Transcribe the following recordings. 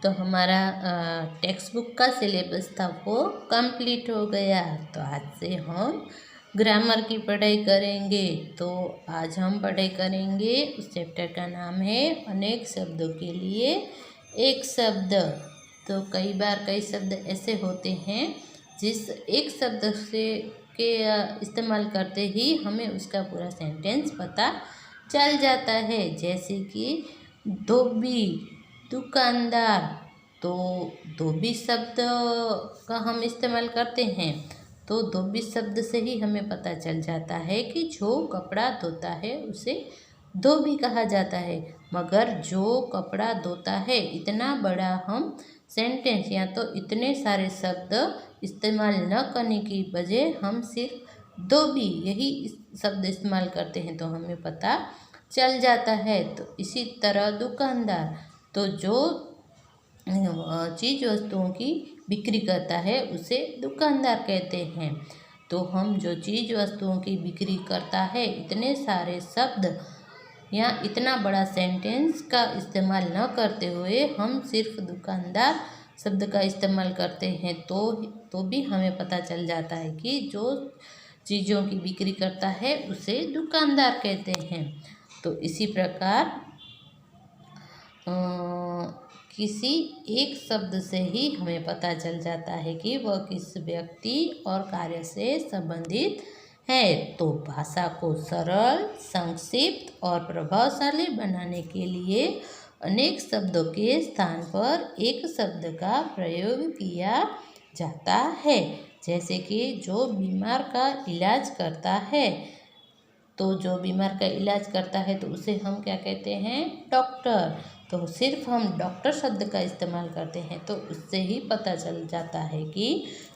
तो हमारा text book का सिलेबस था वो कंप्लीट हो गया। तो आज से हम ग्रामर की पढ़ाई करेंगे। तो आज हम पढ़ाई करेंगे, उस चैप्टर का नाम है अनेक शब्दों के लिए एक शब्द। तो कई बार कई शब्द ऐसे होते हैं जिस एक शब्द से के इस्तेमाल करते ही हमें उसका पूरा सेंटेंस पता चल जाता है। जैसे कि धोबी, दुकानदार। तो धोबी शब्द का हम इस्तेमाल करते हैं तो धोबी शब्द से ही हमें पता चल जाता है कि जो कपड़ा धोता है उसे धोबी कहा जाता है। मगर जो कपड़ा धोता है, इतना बड़ा हम सेंटेंस या तो इतने सारे शब्द इस्तेमाल न करने की बजाय हम सिर्फ धोबी यही शब्द इस्तेमाल करते हैं तो हमें पता चल जाता है। तो इसी तरह दुकानदार, तो जो चीज़ वस्तुओं की बिक्री करता है उसे दुकानदार कहते हैं। तो हम जो चीज़ वस्तुओं की बिक्री करता है, इतने सारे शब्द या इतना बड़ा सेंटेंस का इस्तेमाल न करते हुए हम सिर्फ दुकानदार शब्द का इस्तेमाल करते हैं तो भी हमें पता चल जाता है कि जो चीज़ों की बिक्री करता है उसे दुकानदार कहते हैं। तो इसी प्रकार किसी एक शब्द से ही हमें पता चल जाता है कि वह किस व्यक्ति और कार्य से संबंधित है। तो भाषा को सरल, संक्षिप्त और प्रभावशाली बनाने के लिए अनेक शब्दों के स्थान पर एक शब्द का प्रयोग किया जाता है। जैसे कि जो बीमार का इलाज करता है, तो जो बीमार का इलाज करता है तो उसे हम क्या कहते हैं? डॉक्टर। तो सिर्फ हम डॉक्टर शब्द का इस्तेमाल करते हैं तो उससे ही पता चल जाता है कि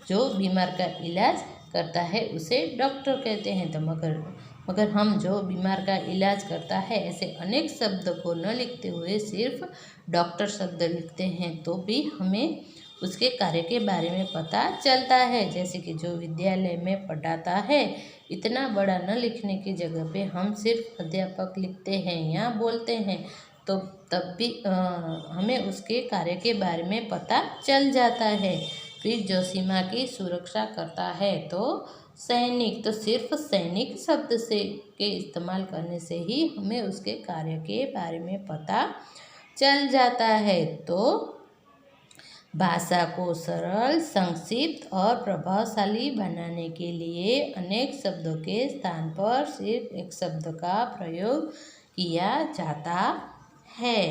जो बीमार का इलाज करता है उसे डॉक्टर कहते हैं। तो मगर हम जो बीमार का इलाज करता है ऐसे अनेक शब्द को न लिखते हुए सिर्फ डॉक्टर शब्द लिखते हैं तो भी हमें उसके कार्य के बारे में पता चलता है। जैसे कि जो विद्यालय में पढ़ाता है, इतना बड़ा न लिखने की जगह पे हम सिर्फ अध्यापक लिखते हैं या बोलते हैं तो तब भी हमें उसके कार्य के बारे में पता चल जाता है। फिर जो सीमा की सुरक्षा करता है तो सैनिक, तो सिर्फ सैनिक शब्द से के इस्तेमाल करने से ही हमें उसके कार्य के बारे में पता चल जाता है। तो भाषा को सरल, संक्षिप्त और प्रभावशाली बनाने के लिए अनेक शब्दों के स्थान पर सिर्फ एक शब्द का प्रयोग किया जाता है।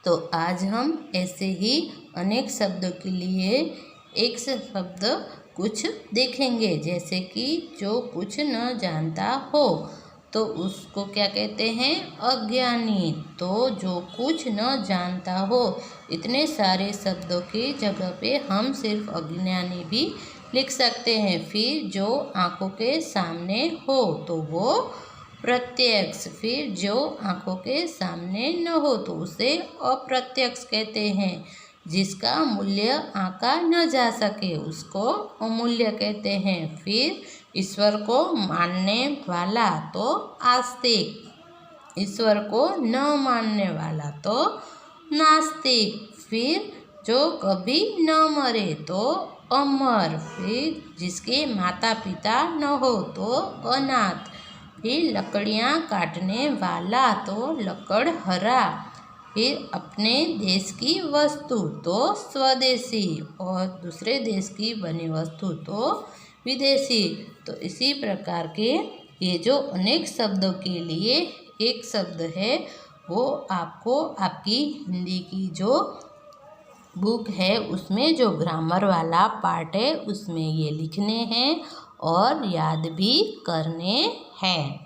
तो आज हम ऐसे ही अनेक शब्दों के लिए एक शब्द कुछ देखेंगे। जैसे कि जो कुछ न जानता हो तो उसको क्या कहते हैं? अज्ञानी। तो जो कुछ न जानता हो, इतने सारे शब्दों की जगह पे हम सिर्फ अज्ञानी भी लिख सकते हैं। फिर जो आँखों के सामने हो तो वो प्रत्यक्ष। फिर जो आँखों के सामने न हो तो उसे अप्रत्यक्ष कहते हैं। जिसका मूल्य आंका न जा सके उसको अमूल्य कहते हैं। फिर ईश्वर को मानने वाला तो आस्तिक, ईश्वर को न मानने वाला तो नास्तिक। फिर जो कभी न मरे तो अमर। फिर जिसके माता पिता न हो तो अनाथ। फिर लकड़ियाँ काटने वाला तो लकड़हरा। फिर अपने देश की वस्तु तो स्वदेशी और दूसरे देश की बनी वस्तु तो विदेशी। तो इसी प्रकार के ये जो अनेक शब्दों के लिए एक शब्द है वो आपको आपकी हिंदी की जो बुक है उसमें जो ग्रामर वाला पार्ट है उसमें ये लिखने हैं और याद भी करने हैं।